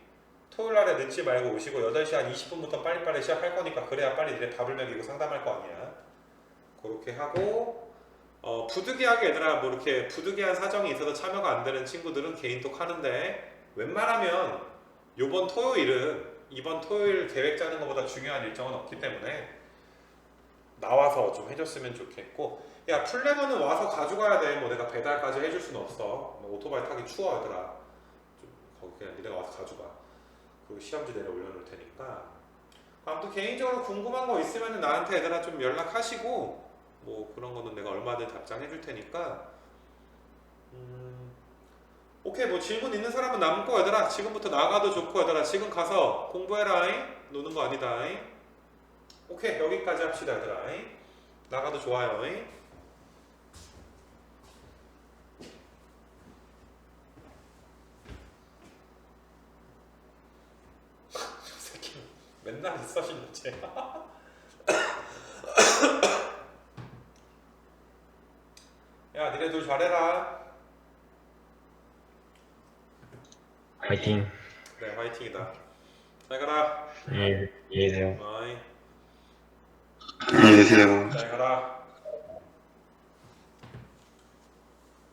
Speaker 1: 토요일날에 늦지 말고 오시고 8시 한 20분부터 빨리빨리 시작할 거니까 그래야 빨리 니네 밥을 먹이고 상담할 거 아니야. 그렇게 하고 부득이하게 얘들아 뭐 이렇게 부득이한 사정이 있어서 참여가 안 되는 친구들은 개인톡 하는데 웬만하면 이번 토요일 계획 짜는 것보다 중요한 일정은 없기 때문에 나와서 좀 해줬으면 좋겠고. 야 플래너는 와서 가져가야 돼. 뭐 내가 배달까지 해줄 수는 없어. 뭐 오토바이 타기 추워 얘들아. 좀 거기 그냥 니네가 와서 가져가. 그리고 시험지 내려 올려놓을 테니까. 아무튼 개인적으로 궁금한 거 있으면 나한테 얘들아 좀 연락하시고 뭐 그런 거는 내가 얼마든 답장해줄 테니까. 오케이 뭐 질문 있는 사람은 남고 얘들아 지금부터 나가도 좋고 얘들아 지금 가서 공부해라. 노는 거 아니다. 오케이 여기까지 합시다 얘들아. 나가도 좋아요. 저 새끼 맨날 있어 진짜. 야 니네 둘 잘해라.
Speaker 2: 화이팅.
Speaker 1: 그래 화이팅이다. 잘 가라.
Speaker 2: 예, 안녕히 계세요.
Speaker 1: 어이
Speaker 3: 안녕히 계세요.
Speaker 1: 잘 가라.